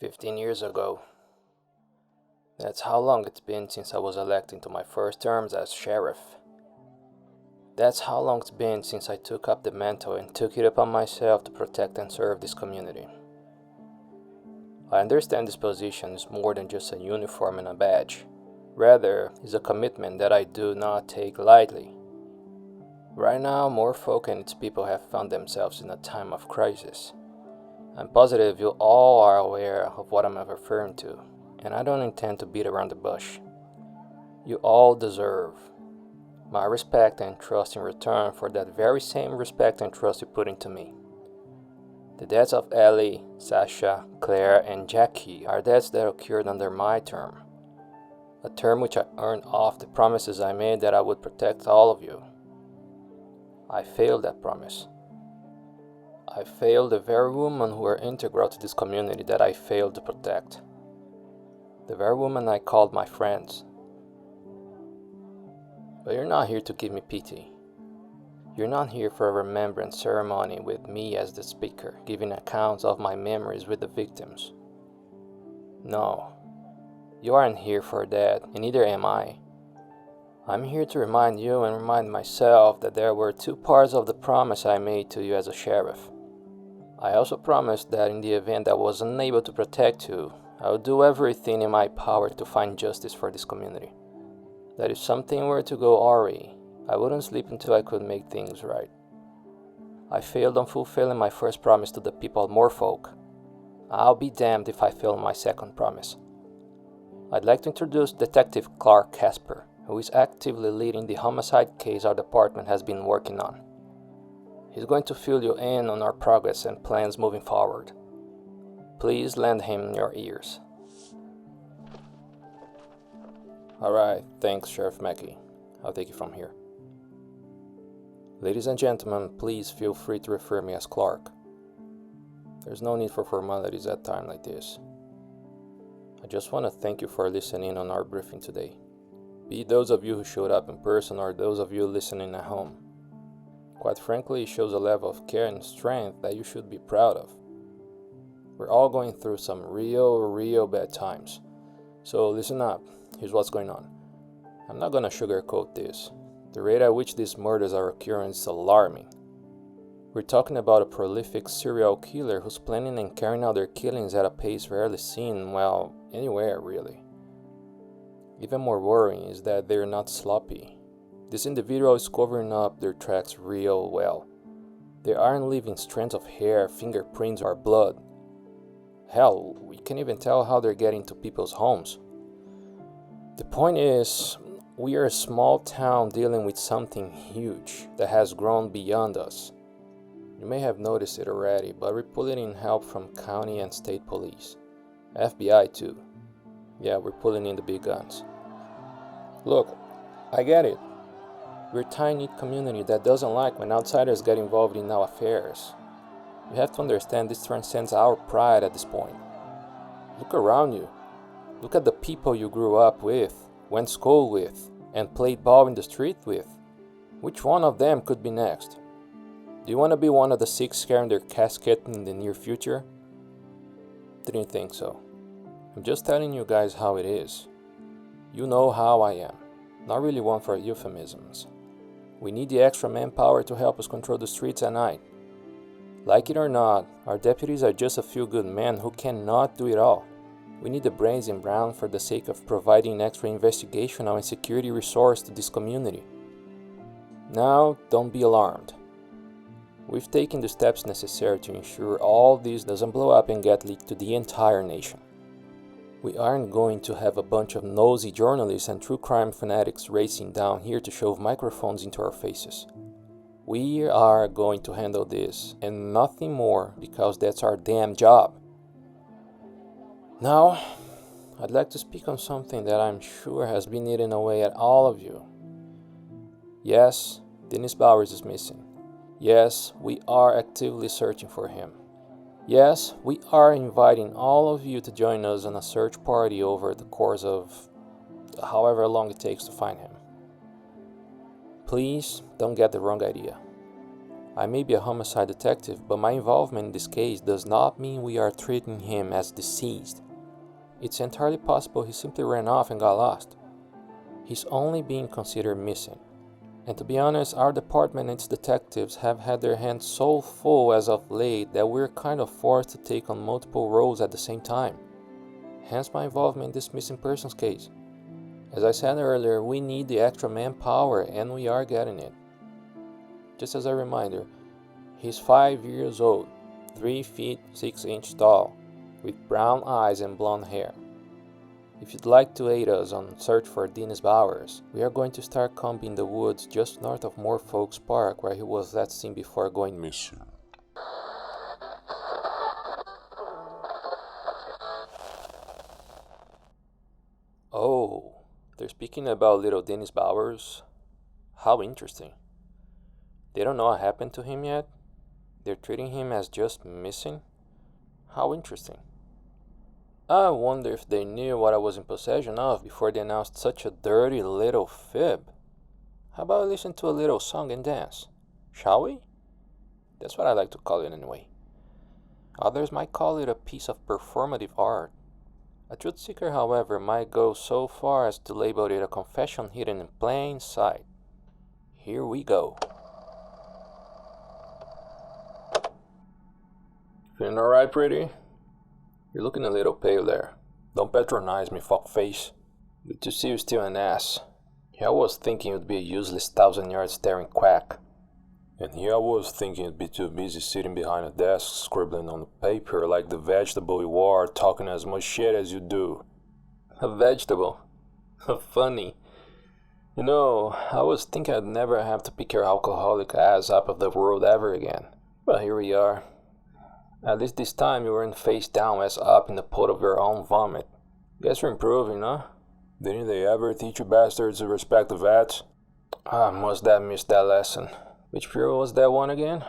15 years ago. That's how long it's been since I was elected to my first terms as sheriff. That's how long it's been since I took up the mantle and took it upon myself to protect and serve this community. I understand this position is more than just a uniform and a badge. Rather, it's a commitment that I do not take lightly. Right now, Morefolk and its people have found themselves in a time of crisis. I'm positive you all are aware of what I'm referring to, and I don't intend to beat around the bush. You all deserve my respect and trust in return for that very same respect and trust you put into me. The deaths of Ellie, Sasha, Claire, and Jackie are deaths that occurred under my term, a term which I earned off the promises I made that I would protect all of you. I failed that promise. I failed the very women who are integral to this community that I failed to protect. The very women I called my friends. But you're not here to give me pity. You're not here for a remembrance ceremony with me as the speaker, giving accounts of my memories with the victims. No, you aren't here for that, and neither am I. I'm here to remind you and remind myself that there were two parts of the promise I made to you as a sheriff. I also promised that in the event I was unable to protect you, I would do everything in my power to find justice for this community. That if something were to go awry, I wouldn't sleep until I could make things right. I failed on fulfilling my first promise to the people of Morefolk. I'll be damned if I fail my second promise. I'd like to introduce Detective Clark Casper, who is actively leading the homicide case our department has been working on. He's going to fill you in on our progress and plans moving forward. Please lend him your ears. Alright, thanks, Sheriff Mackey. I'll take it from here. Ladies and gentlemen, please feel free to refer me as Clark. There's no need for formalities at a time like this. I just want to thank you for listening on our briefing today. Be it those of you who showed up in person or those of you listening at home. Quite frankly, it shows a level of care and strength that you should be proud of. We're all going through some real bad times. So listen up, here's what's going on. I'm not gonna sugarcoat this. The rate at which these murders are occurring is alarming. We're talking about a prolific serial killer who's planning and carrying out their killings at a pace rarely seen, well, anywhere really. Even more worrying is that they're not sloppy. This individual is covering up their tracks real well. They aren't leaving strands of hair, fingerprints, or blood. Hell, we can't even tell how they're getting to people's homes. The point is, we are a small town dealing with something huge that has grown beyond us. You may have noticed it already, but we're pulling in help from county and state police. FBI too. Yeah, we're pulling in the big guns. Look, I get it. We're a tiny community that doesn't like when outsiders get involved in our affairs. You have to understand this transcends our pride at this point. Look around you. Look at the people you grew up with, went to school with, and played ball in the street with. Which one of them could be next? Do you want to be one of the 6 carrying their casket in the near future? Didn't think so. I'm just telling you guys how it is. You know how I am. Not really one for euphemisms. We need the extra manpower to help us control the streets at night. Like it or not, our deputies are just a few good men who cannot do it all. We need the brains in brown for the sake of providing extra investigational and security resource to this community. Now, don't be alarmed. We've taken the steps necessary to ensure all this doesn't blow up and get leaked to the entire nation. We aren't going to have a bunch of nosy journalists and true crime fanatics racing down here to shove microphones into our faces. We are going to handle this, and nothing more, because that's our damn job. Now, I'd like to speak on something that I'm sure has been eating away at all of you. Yes, Dennis Bowers is missing. Yes, we are actively searching for him. Yes, we are inviting all of you to join us on a search party over the course of however long it takes to find him. Please don't get the wrong idea. I may be a homicide detective, but my involvement in this case does not mean we are treating him as deceased. It's entirely possible he simply ran off and got lost. He's only being considered missing. And to be honest, our department and its detectives have had their hands so full as of late that we're kind of forced to take on multiple roles at the same time. Hence my involvement in this missing persons case. As I said earlier, we need the extra manpower and we are getting it. Just as a reminder, he's 5 years old, 3 feet 6 inches tall, with brown eyes and blonde hair. If you'd like to aid us on search for Dennis Bowers, we are going to start combing the woods just north of Morefolk Park where he was last seen before going missing. Oh, they're speaking about little Dennis Bowers? How interesting. They don't know what happened to him yet? They're treating him as just missing? How interesting. I wonder if they knew what I was in possession of before they announced such a dirty little fib. How about we listen to a little song and dance? Shall we? That's what I like to call it anyway. Others might call it a piece of performative art. A truth seeker, however, might go so far as to label it a confession hidden in plain sight. Here we go. Feeling alright, pretty? You're looking a little pale there. Don't patronize me, fuckface. Good to see you still an ass. Here I was thinking you'd be a useless 1,000-yard staring quack. And here I was thinking you'd be too busy sitting behind a desk scribbling on the paper like the vegetable you are, talking as much shit as you do. A vegetable? Funny. You know, I was thinking I'd never have to pick your alcoholic ass up of the world ever again. But here we are. At least this time you weren't face down as up in the pot of your own vomit. Guess you're improving, huh? Didn't they ever teach you bastards to respect the vets? Must have missed that lesson. Which period was that one again?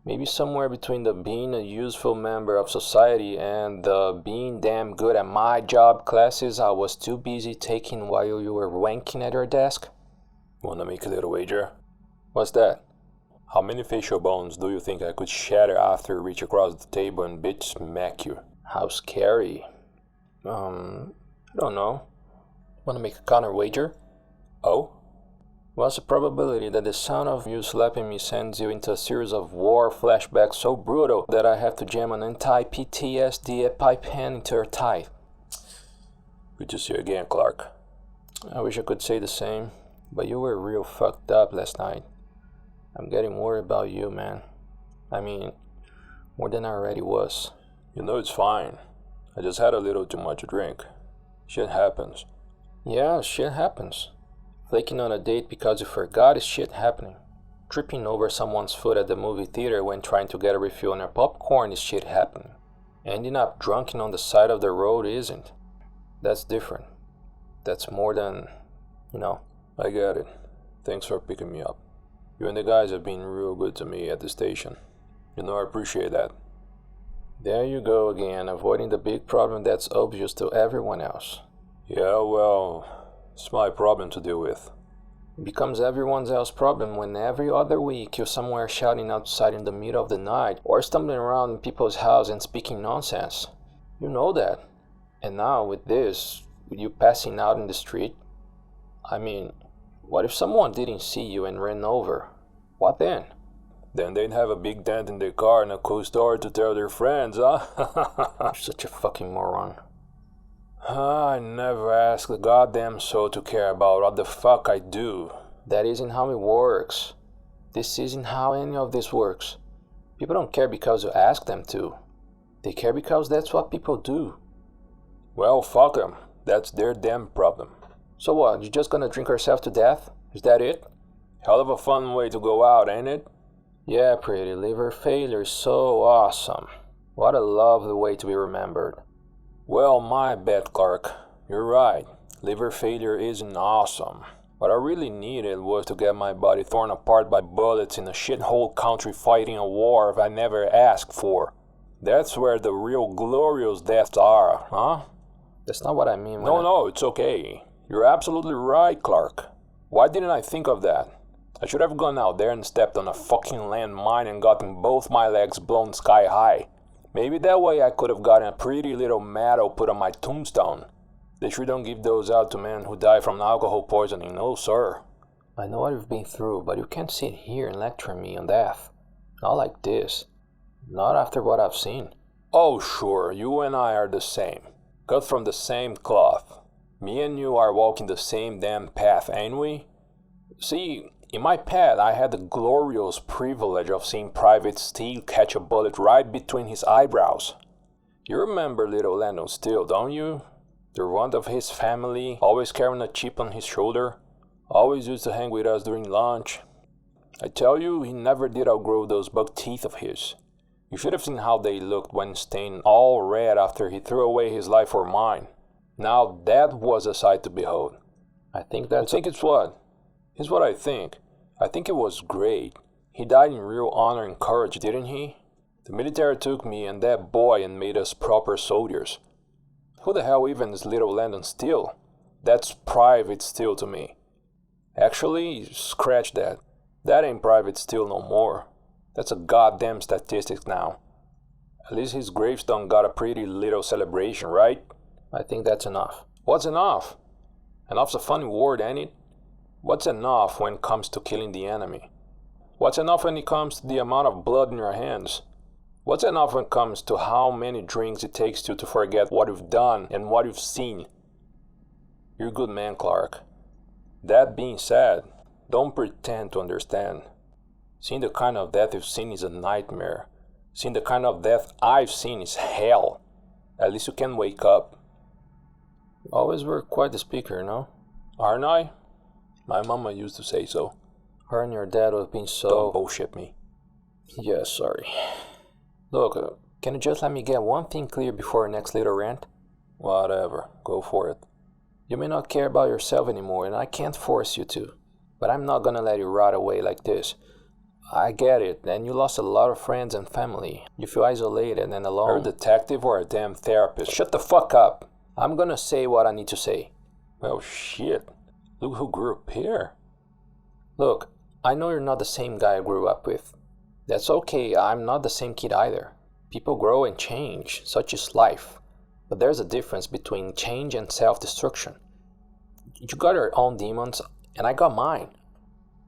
Maybe somewhere between the being a useful member of society and the being damn good at my job classes I was too busy taking while you were wanking at your desk. Wanna make a little wager? What's that? How many facial bones do you think I could shatter after you reach across the table and bitch smack you? How scary. I don't know. Wanna make a counter wager? Oh? What's the probability that the sound of you slapping me sends you into a series of war flashbacks so brutal that I have to jam an anti-PTSD EpiPen into your thigh? Good to see you again, Clark. I wish I could say the same, but you were real fucked up last night. I'm getting worried about you, man. I mean, more than I already was. You know it's fine. I just had a little too much to drink. Shit happens. Yeah, shit happens. Flaking on a date because you forgot is shit happening. Tripping over someone's foot at the movie theater when trying to get a refill on your popcorn is shit happening. Ending up drunken on the side of the road isn't. That's different. That's more than, I get it. Thanks for picking me up. You and the guys have been real good to me at the station. I appreciate that. There you go again, avoiding the big problem that's obvious to everyone else. Yeah, well, it's my problem to deal with. It becomes everyone else's problem when every other week you're somewhere shouting outside in the middle of the night or stumbling around in people's house and speaking nonsense. You know that. And now with this, with you passing out in the street, what if someone didn't see you and ran over? What then? Then they'd have a big dent in their car and a cool story to tell their friends, huh? You're such a fucking moron. I never asked a goddamn soul to care about what the fuck I do. That isn't how it works. This isn't how any of this works. People don't care because you ask them to. They care because that's what people do. Well, fuck them. That's their damn problem. So what, you just gonna drink yourself to death? Is that it? Hell of a fun way to go out, ain't it? Yeah, pretty. Liver failure is so awesome. What a lovely way to be remembered. Well, my bad, Clark. You're right. Liver failure isn't awesome. What I really needed was to get my body torn apart by bullets in a shithole country fighting a war I never asked for. That's where the real glorious deaths are, huh? That's not what I mean. No, it's okay. You're absolutely right, Clark. Why didn't I think of that? I should have gone out there and stepped on a fucking landmine and gotten both my legs blown sky high. Maybe that way I could have gotten a pretty little medal put on my tombstone. They sure don't give those out to men who die from alcohol poisoning, no sir. I know what you've been through, but you can't sit here and lecture me on death. Not like this. Not after what I've seen. Oh sure, you and I are the same. Cut from the same cloth. Me and you are walking the same damn path, ain't we? See, in my path I had the glorious privilege of seeing Private Steele catch a bullet right between his eyebrows. You remember little Landon Steele, don't you? The runt of his family, always carrying a chip on his shoulder. Always used to hang with us during lunch. I tell you, he never did outgrow those buck teeth of his. You should have seen how they looked when stained all red after he threw away his life for mine. Now that was a sight to behold. I think it's what? Here's what I think. I think it was great. He died in real honor and courage, didn't he? The military took me and that boy and made us proper soldiers. Who the hell even is little Landon Steele? That's Private Steele to me. Actually, scratch that. That ain't Private Steele no more. That's a goddamn statistic now. At least his gravestone got a pretty little celebration, right? I think that's enough. What's enough? Enough's a funny word, ain't it? What's enough when it comes to killing the enemy? What's enough when it comes to the amount of blood in your hands? What's enough when it comes to how many drinks it takes you to forget what you've done and what you've seen? You're a good man, Clark. That being said, don't pretend to understand. Seeing the kind of death you've seen is a nightmare. Seeing the kind of death I've seen is hell. At least you can wake up. You always were quite the speaker, no? Aren't I? My mama used to say so. Her and your dad have been so... Don't bullshit me. Yeah, sorry. Look, can you just let me get one thing clear before our next little rant? Whatever, go for it. You may not care about yourself anymore, and I can't force you to. But I'm not gonna let you rot away like this. I get it, and you lost a lot of friends and family. You feel isolated and alone. You're a detective or a damn therapist? Shut the fuck up. I'm gonna say what I need to say. Well, shit. Look who grew up here. Look, I know you're not the same guy I grew up with. That's okay, I'm not the same kid either. People grow and change, such is life. But there's a difference between change and self-destruction. You got your own demons, and I got mine.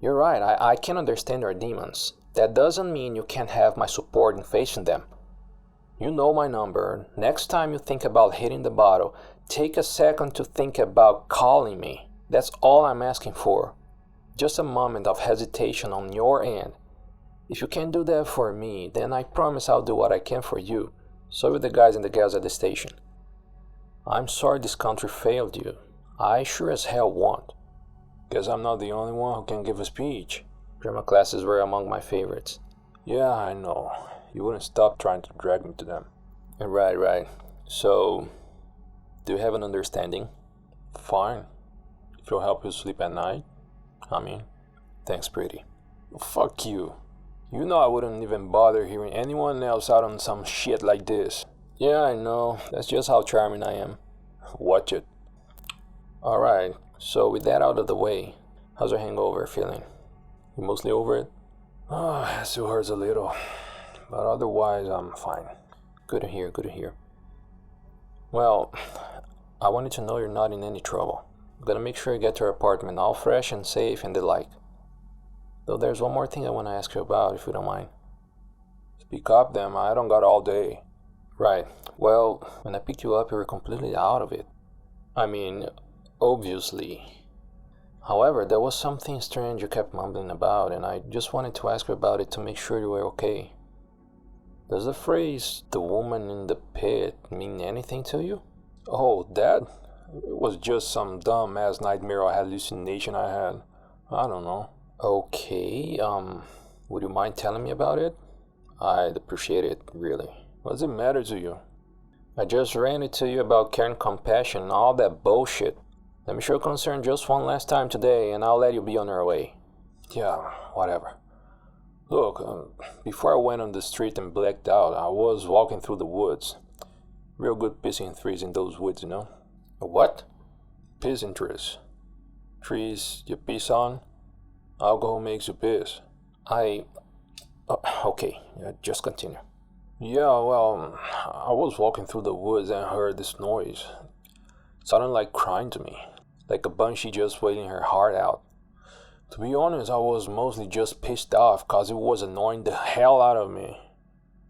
You're right, I can understand your demons. That doesn't mean you can't have my support in facing them. You know my number. Next time you think about hitting the bottle, take a second to think about calling me. That's all I'm asking for. Just a moment of hesitation on your end. If you can't do that for me, then I promise I'll do what I can for you. So will the guys and the gals at the station. I'm sorry this country failed you. I sure as hell won't. Guess I'm not the only one who can give a speech. Drama classes were among my favorites. Yeah, I know. You wouldn't stop trying to drag me to them. Right. So, do you have an understanding? Fine. If it'll help you sleep at night. Thanks, pretty. Fuck you. You know I wouldn't even bother hearing anyone else out on some shit like this. Yeah, I know. That's just how charming I am. Watch it. Alright, so with that out of the way, how's your hangover feeling? You mostly over it? It still hurts a little. But otherwise, I'm fine. Good to hear. Well, I wanted to know you're not in any trouble. I'm gonna make sure you get to your apartment all fresh and safe and the like. Though there's one more thing I want to ask you about, if you don't mind. Speak up, then. I don't got all day. Right. Well, when I picked you up, you were completely out of it. Obviously. However, there was something strange you kept mumbling about, and I just wanted to ask you about it to make sure you were okay. Does the phrase, the woman in the pit, mean anything to you? Oh, that? It was just some dumb-ass nightmare or hallucination I had. I don't know. Okay, would you mind telling me about it? I'd appreciate it, really. What does it matter to you? I just ran it to you about care and compassion and all that bullshit. Let me show concern just one last time today, and I'll let you be on your way. Yeah, whatever. Look, before I went on the street and blacked out, I was walking through the woods. Real good pissing trees in those woods, you know? What? Pissing trees. Trees you piss on. Alcohol makes you piss. Okay, just continue. Yeah, well, I was walking through the woods and heard this noise. It sounded like crying to me, like a banshee just wailing her heart out. To be honest, I was mostly just pissed off cause it was annoying the hell out of me.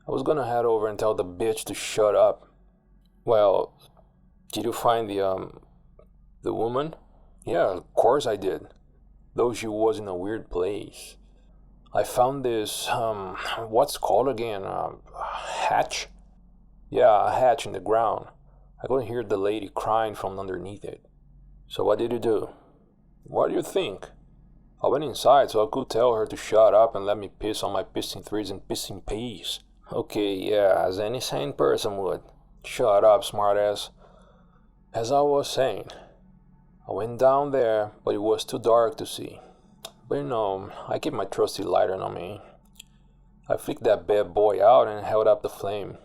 I was gonna head over and tell the bitch to shut up. Well, did you find the woman? Yeah, of course I did. Though she was in a weird place. I found this, what's it called again? Hatch? Yeah, a hatch in the ground. I could hear the lady crying from underneath it. So what did you do? What do you think? I went inside so I could tell her to shut up and let me piss on my pissing threes and pissing peas. Okay, yeah, as any sane person would. Shut up, smartass. As I was saying, I went down there, but it was too dark to see. But you know, I keep my trusty lighter on me. I flicked that bad boy out and held up the flame.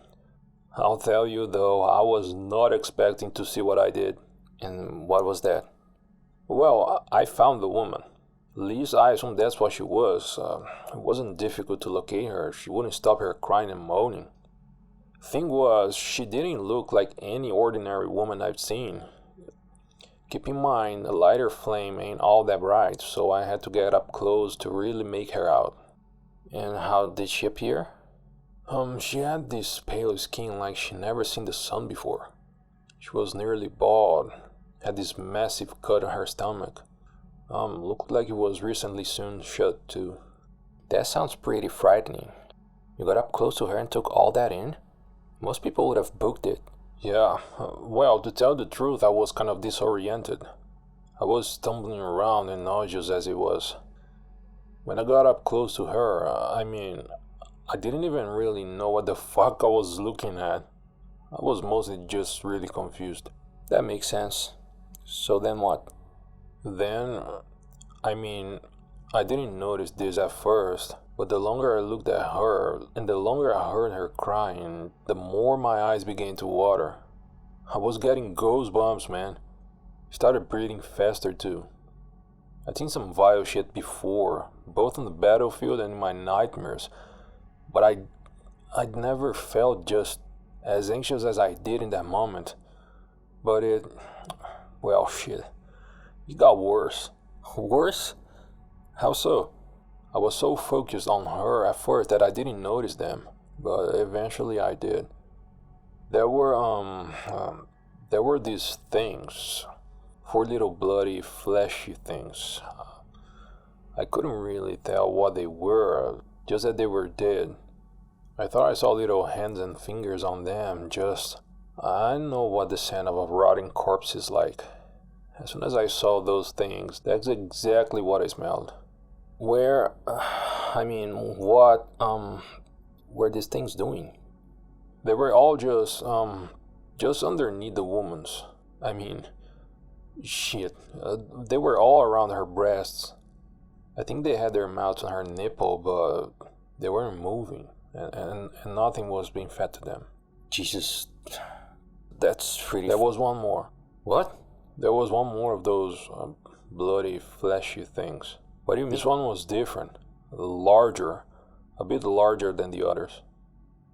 I'll tell you though, I was not expecting to see what I did. And what was that? Well, I found the woman. At least I assume that's what she was. It wasn't difficult to locate her. She wouldn't stop her crying and moaning. Thing was, she didn't look like any ordinary woman I've seen. Keep in mind, a lighter flame ain't all that bright, so I had to get up close to really make her out. And how did she appear? She had this pale skin like she'd never seen the sun before. She was nearly bald, had this massive cut on her stomach. Looked like it was recently sewn shut too. That sounds pretty frightening. You got up close to her and took all that in? Most people would have booked it. Yeah, well, to tell the truth, I was kind of disoriented. I was stumbling around and nauseous as it was. When I got up close to her, I didn't even really know what the fuck I was looking at. I was mostly just really confused. That makes sense. So then what? Then, I didn't notice this at first, but the longer I looked at her and the longer I heard her crying, the more my eyes began to water. I was getting goosebumps, man. Started breathing faster too. I'd seen some vile shit before, both on the battlefield and in my nightmares, but I'd never felt just as anxious as I did in that moment. But it got worse. Worse? How so? I was so focused on her at first that I didn't notice them, but eventually I did. There were these things, 4 little bloody, fleshy things. I couldn't really tell what they were, just that they were dead. I thought I saw little hands and fingers on them, I know what the scent of a rotting corpse is like. As soon as I saw those things, that's exactly what I smelled. What were these things doing? They were all just underneath the woman's. They were all around her breasts. I think they had their mouths on her nipple, but they weren't moving, and nothing was being fed to them. Jesus, that's pretty... There was one more. What? There was one more of those bloody, fleshy things. What do you mean? This one was different. Larger. A bit larger than the others.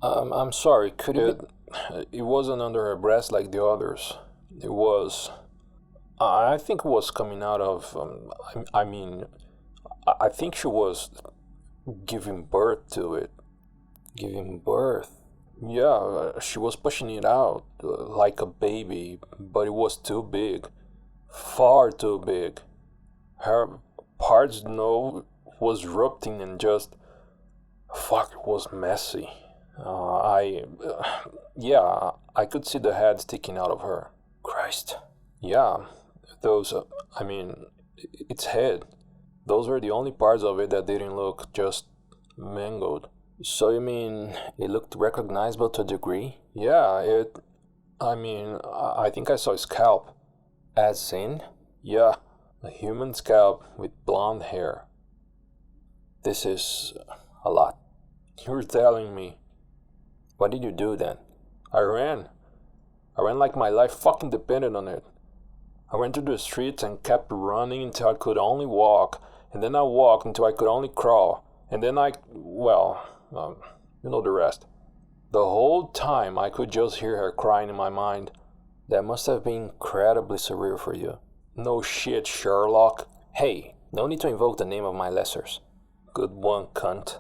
I'm sorry, could you... It wasn't under her breast like the others. It was... I think it was coming out of... I think she was giving birth to it. Giving birth? Yeah, she was pushing it out like a baby, but it was too big. Far too big. Her parts, was erupting and just... Fuck, it was messy. I could see the head sticking out of her. Christ. Yeah, those, its head. Those were the only parts of it that didn't look just mangled. So you mean it looked recognizable to a degree? Yeah, I think I saw a scalp. As in? Yeah, a human scalp with blonde hair. This is a lot. You're telling me. What did you do then? I ran like my life fucking depended on it. I went to the streets and kept running until I could only walk, and then I walked until I could only crawl, and then you know the rest. The whole time I could just hear her crying in my mind. That must have been incredibly surreal for you. No shit, Sherlock. Hey, no need to invoke the name of my lessers. Good one, cunt.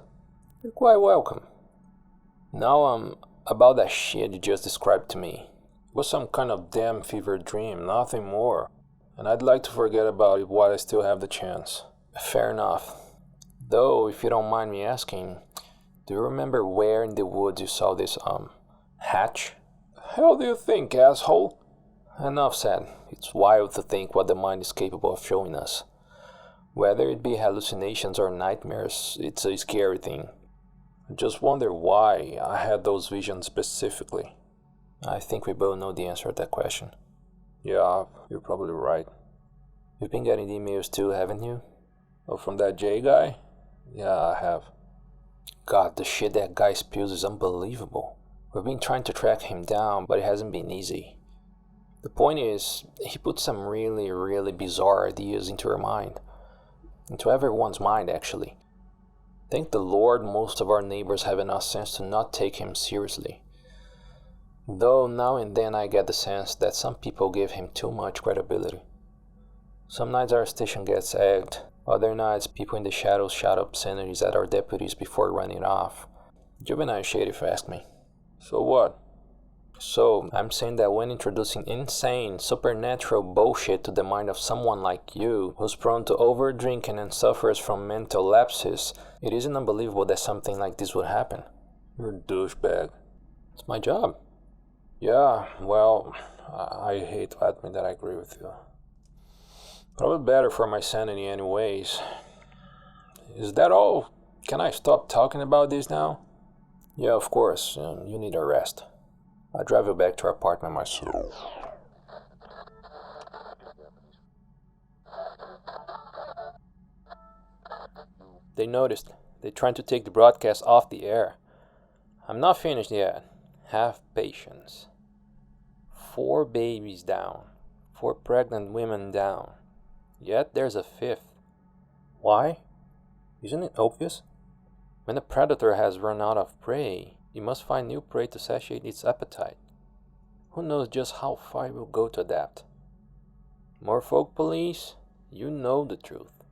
You're quite welcome. Now, about that shit you just described to me. It was some kind of damn fever dream, nothing more. And I'd like to forget about it while I still have the chance. Fair enough. Though, if you don't mind me asking, do you remember where in the woods you saw this, hatch? Hell do you think, asshole? Enough said. It's wild to think what the mind is capable of showing us. Whether it be hallucinations or nightmares, it's a scary thing. I just wonder why I had those visions specifically. I think we both know the answer to that question. Yeah, you're probably right. You've been getting emails too, haven't you? Oh, from that J guy? Yeah, I have. God, the shit that guy spews is unbelievable. We've been trying to track him down, but it hasn't been easy. The point is, he put some really, really bizarre ideas into your mind. Into everyone's mind, actually. Thank the Lord most of our neighbors have enough sense to not take him seriously. Though now and then I get the sense that some people give him too much credibility. Some nights our station gets egged, other nights people in the shadows shout obscenities at our deputies before running off. Juvenile shit if you ask me. So what? So, I'm saying that when introducing insane, supernatural bullshit to the mind of someone like you, who's prone to over-drinking and suffers from mental lapses, it isn't unbelievable that something like this would happen. You're a douchebag. It's my job. Yeah, well, I hate to admit that I agree with you. Probably better for my sanity anyways. Is that all? Can I stop talking about this now? Yeah, of course. You need a rest. I'll drive you back to our apartment myself. They noticed. They're trying to take the broadcast off the air. I'm not finished yet. Have patience. 4 babies down. 4 pregnant women down. Yet there's a 5th. Why? Isn't it obvious? When a predator has run out of prey, it must find new prey to satiate its appetite. Who knows just how far it will go to adapt? Morefolk Police, you know the truth.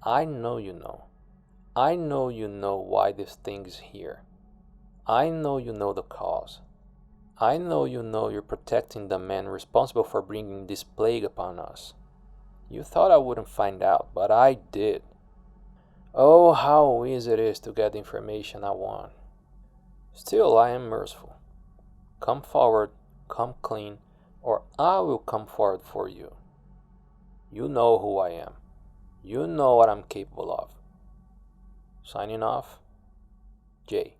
I know you know. I know you know why this thing is here. I know you know the cause. I know you know you're protecting the man responsible for bringing this plague upon us. You thought I wouldn't find out, but I did. Oh, how easy it is to get the information I want. Still, I am merciful. Come forward, come clean, or I will come forward for you. You know who I am. You know what I'm capable of. Signing off, Jay.